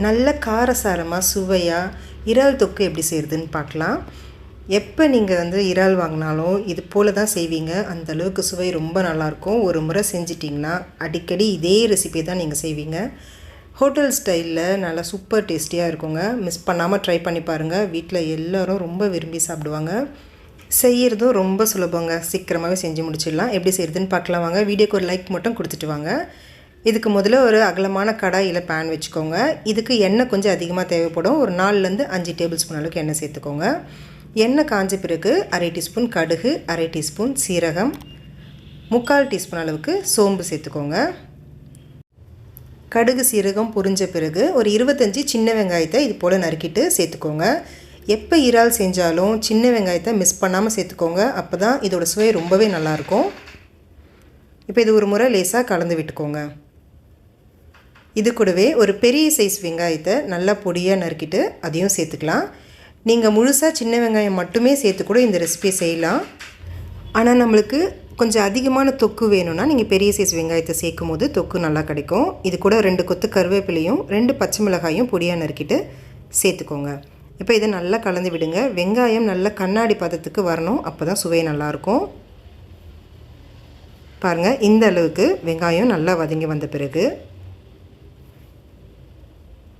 நல்ல காரசாரமாக சுவையாக இறால் தொக்கு எப்படி செய்கிறதுன்னு பார்க்கலாம். எப்போ நீங்கள் இறால் வாங்கினாலும் இது போல் தான் செய்வீங்க. அந்தளவுக்கு சுவை ரொம்ப நல்லாயிருக்கும். ஒரு முறை செஞ்சிட்டிங்கன்னா அடிக்கடி இதே ரெசிபி தான் நீங்கள் செய்வீங்க. ஹோட்டல் ஸ்டைலில் நல்லா சூப்பர் டேஸ்டியாக இருக்குங்க. மிஸ் பண்ணாமல் ட்ரை பண்ணி பாருங்கள். வீட்டில் எல்லோரும் ரொம்ப விரும்பி சாப்பிடுவாங்க. செய்கிறதும் ரொம்ப சுலபங்க. சீக்கிரமாகவே செஞ்சு முடிச்சிடலாம். எப்படி செய்கிறதுன்னு பார்க்கலாம் வாங்க. வீடியோக்கு ஒரு லைக் மட்டும் கொடுத்துட்டு வாங்க. இதுக்கு முதல்ல ஒரு அகலமான கடாய் இல்லை பேன் வச்சுக்கோங்க. இதுக்கு எண்ணெய் கொஞ்சம் அதிகமாக தேவைப்படும். ஒரு 4லேருந்து 5 டேபிள் ஸ்பூன் அளவுக்கு எண்ணெய் சேர்த்துக்கோங்க. எண்ணெய் காஞ்ச பிறகு 1/2 டீஸ்பூன் கடுகு, 1/2 டீஸ்பூன் சீரகம், 3/4 டீஸ்பூன் அளவுக்கு சோம்பு சேர்த்துக்கோங்க. கடுகு சீரகம் பொரிஞ்ச பிறகு ஒரு 25 சின்ன வெங்காயத்தை இது போல் நறுக்கிட்டு சேர்த்துக்கோங்க. எப்போ இறால் செஞ்சாலும் சின்ன வெங்காயத்தை மிஸ் பண்ணாமல் சேர்த்துக்கோங்க. அப்போ தான் இதோட சுவை ரொம்பவே நல்லாயிருக்கும். இப்போ இது ஒரு முறை லேசாக கலந்து விட்டுக்கோங்க. இது கூடவே ஒரு பெரிய சைஸ் வெங்காயத்தை நல்லா பொடியாக நறுக்கிட்டு அதையும் சேர்த்துக்கலாம். நீங்கள் முழுசாக சின்ன வெங்காயம் மட்டுமே சேர்த்து கூட இந்த ரெசிபியை செய்யலாம். ஆனால் நம்மளுக்கு கொஞ்சம் அதிகமான தொக்கு வேணும்னா நீங்கள் பெரிய சைஸ் வெங்காயத்தை சேர்க்கும் போது தொக்கு நல்லா கிடைக்கும். இது கூட 2 கொத்து கருவேப்பிலையும் 2 பச்சை மிளகாயும் பொடியாக நறுக்கிட்டு சேர்த்துக்கோங்க. இப்போ இதை நல்லா கலந்து விடுங்க. வெங்காயம் நல்லா கண்ணாடி பதத்துக்கு வரணும். அப்போ தான் சுவை நல்லாயிருக்கும். பாருங்கள், இந்த அளவுக்கு வெங்காயம் நல்லா வதங்கி வந்த பிறகு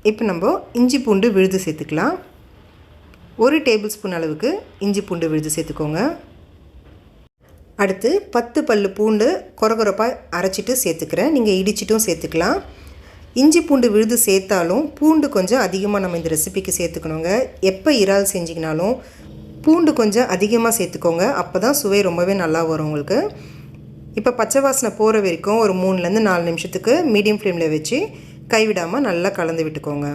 இப்போ நம்ம இஞ்சி பூண்டு விழுது சேர்த்துக்கலாம். 1 டேபிள் ஸ்பூன் அளவுக்கு இஞ்சி பூண்டு விழுது சேர்த்துக்கோங்க. அடுத்து 10 பல்லு பூண்டு கொரகொரப்பாக அரைச்சிட்டு சேர்த்துக்கிறேன். நீங்கள் இடிச்சிட்டும் சேர்த்துக்கலாம். இஞ்சி பூண்டு விழுது சேர்த்தாலும் பூண்டு கொஞ்சம் அதிகமாக நம்ம இந்த ரெசிபிக்கு சேர்த்துக்கணுங்க. எப்போ இறால் செஞ்சிங்கனாலும் பூண்டு கொஞ்சம் அதிகமாக சேர்த்துக்கோங்க. அப்போ தான் சுவை ரொம்பவே நல்லா வரும் உங்களுக்கு. இப்போ பச்சை வாசனை போகிற வரைக்கும் ஒரு 3லேருந்து 4 நிமிஷத்துக்கு மீடியம் ஃப்ளேமில் வச்சு கைவிடாமல் நல்லா கலந்து விட்டுக்கோங்க.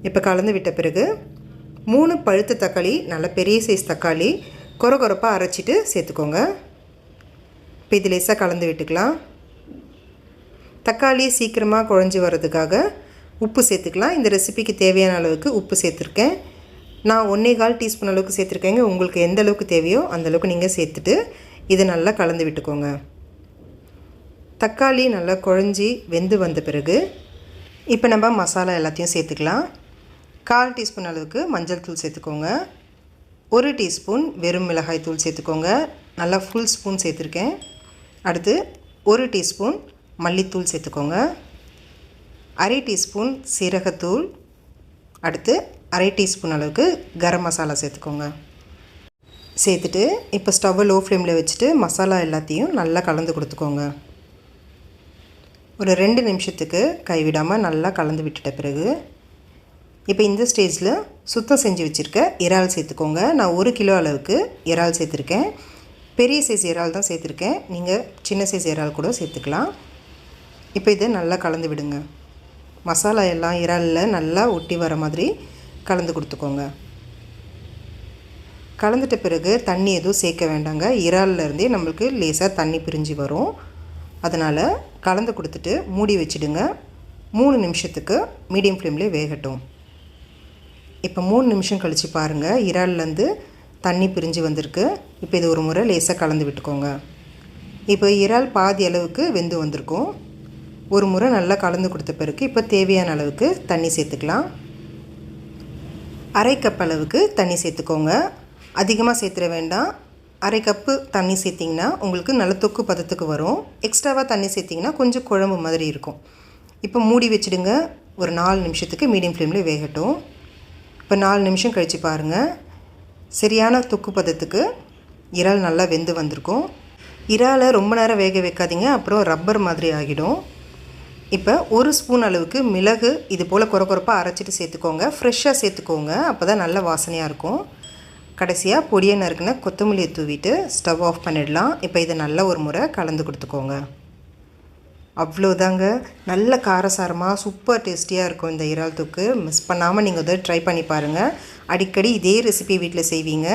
இப்போ கலந்து விட்ட பிறகு 3 பழுத்த தக்காளி, நல்ல பெரிய சைஸ் தக்காளி கொரகொரப்பாக அரைச்சிட்டு சேர்த்துக்கோங்க. இப்போ இது லேசாக கலந்து விட்டுக்கலாம். தக்காளி சீக்கிரமாக குழஞ்சி வர்றதுக்காக உப்பு சேர்த்துக்கலாம். இந்த ரெசிபிக்கு தேவையான அளவுக்கு உப்பு சேர்த்துருக்கேன். நான் 1/4 டீஸ்பூன் அளவுக்கு சேர்த்துருக்கேங்க. உங்களுக்கு எந்த அளவுக்கு தேவையோ அந்தளவுக்கு நீங்கள் சேர்த்துட்டு இதை நல்லா கலந்து விட்டுக்கோங்க. தக்காளி நல்லா குழஞ்சி வெந்து வந்த பிறகு இப்போ நம்ம மசாலா எல்லாத்தையும் சேர்த்துக்கலாம். 1/4 டீஸ்பூன் அளவுக்கு மஞ்சள் தூள் சேர்த்துக்கோங்க. 1 டீஸ்பூன் வெறும் மிளகாய் தூள் சேர்த்துக்கோங்க. நல்லா ஃபுல் ஸ்பூன் சேர்த்துருக்கேன். அடுத்து 1 டீஸ்பூன் மல்லித்தூள் சேர்த்துக்கோங்க. 1/2 டீஸ்பூன் சீரகத்தூள். அடுத்து 1/2 டீஸ்பூன் அளவுக்கு கரம் மசாலா சேர்த்துக்கோங்க. சேர்த்துட்டு இப்போ ஸ்டவ்வை லோ ஃப்ளேமில் வச்சுட்டு மசாலா எல்லாத்தையும் நல்லா கலந்து கொடுத்துக்கோங்க. ஒரு 2 நிமிஷத்துக்கு கைவிடாமல் நல்லா கலந்து விட்டுட்ட பிறகு இப்போ இந்த ஸ்டேஜில் சுத்தம் செஞ்சு வச்சுருக்க இறால் சேர்த்துக்கோங்க. நான் 1 கிலோ அளவுக்கு இறால் சேர்த்துருக்கேன். பெரிய சைஸ் இறால் தான் சேர்த்துருக்கேன். நீங்கள் சின்ன சைஸ் இறால் கூட சேர்த்துக்கலாம். இப்போ இதை நல்லா கலந்து விடுங்க. மசாலா எல்லாம் இறாலில் நல்லா ஒட்டி வர மாதிரி கலந்து கொடுத்துக்கோங்க. கலந்துட்ட பிறகு தண்ணி எதுவும் சேர்க்க வேண்டாங்க. இறால்லேருந்தே நம்மளுக்கு லேசாக தண்ணி பிரிஞ்சு வரும். அதனால் கலந்து கொடுத்துட்டு மூடி வச்சுடுங்க. 3 நிமிஷத்துக்கு மீடியம் ஃப்ளேம்லேயே வேகட்டும். இப்போ 3 நிமிஷம் கழித்து பாருங்கள், இறால்லேருந்து தண்ணி பிரிஞ்சு வந்திருக்கு. இப்போ இது ஒரு முறை லேசாக கலந்து விட்டுக்கோங்க. இப்போ இறால் பாதி அளவுக்கு வெந்து வந்திருக்கும். ஒரு முறை நல்லா கலந்து கொடுத்த பிறகு இப்போ தேவையான அளவுக்கு தண்ணி சேர்த்துக்கலாம். 1/2 கப் அளவுக்கு தண்ணி சேர்த்துக்கோங்க. அதிகமாக சேர்த்துட வேண்டாம். 1/2 கப்பு தண்ணி சேர்த்திங்கன்னா உங்களுக்கு நல்ல தொக்கு பதத்துக்கு வரும். எக்ஸ்ட்ராவாக தண்ணி சேர்த்திங்கன்னா கொஞ்சம் குழம்பு மாதிரி இருக்கும். இப்போ மூடி வச்சுடுங்க. ஒரு 4 நிமிஷத்துக்கு மீடியம் ஃப்ளேமில் வேகட்டும். இப்போ 4 நிமிஷம் கழித்து பாருங்கள், சரியான தொக்கு பதத்துக்கு இறால் நல்லா வெந்து வந்திருக்கும். இறாலை ரொம்ப நேரம் வேக வைக்காதீங்க, அப்புறம் ரப்பர் மாதிரி ஆகிடும். இப்போ 1 ஸ்பூன் அளவுக்கு மிளகு இது போல் கொரகொரப்பாக அரைச்சிட்டு சேர்த்துக்கோங்க. ஃப்ரெஷ்ஷாக சேர்த்துக்கோங்க, அப்போ தான் நல்ல வாசனையாக இருக்கும். கடைசியாக பொடியை நறுக்குன கொத்தமல்லியை தூவிட்டு ஸ்டவ் ஆஃப் பண்ணிடலாம். இப்போ இதை நல்லா ஒரு முறை கலந்து கொடுத்துக்கோங்க. அவ்வளோதாங்க. நல்ல காரசாரமாக சூப்பர் டேஸ்டியாக இருக்கும் இந்த இறால் தொக்கு. மிஸ் பண்ணாமல் நீங்கள் இதை ட்ரை பண்ணி பாருங்கள். அடிக்கடி இதே ரெசிபி வீட்டில் செய்வீங்க.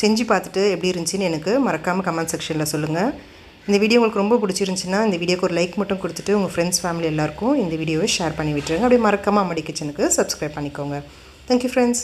செஞ்சு பார்த்துட்டு எப்படி இருந்துச்சுன்னு எனக்கு மறக்காமல் கமெண்ட் செக்ஷனில் சொல்லுங்கள். இந்த வீடியோ உங்களுக்கு ரொம்ப பிடிச்சிருந்துச்சின்னா இந்த வீடியோக்கு ஒரு லைக் மட்டும் கொடுத்துட்டு உங்கள் ஃப்ரெண்ட்ஸ் ஃபேமிலி எல்லாருக்கும் இந்த வீடியோவை ஷேர் பண்ணி விட்டுருங்க. அப்படியே மறக்காமல் அம்மாடி கிச்சனுக்கு சப்ஸ்கிரைப் பண்ணிக்கோங்க. Thank you friends.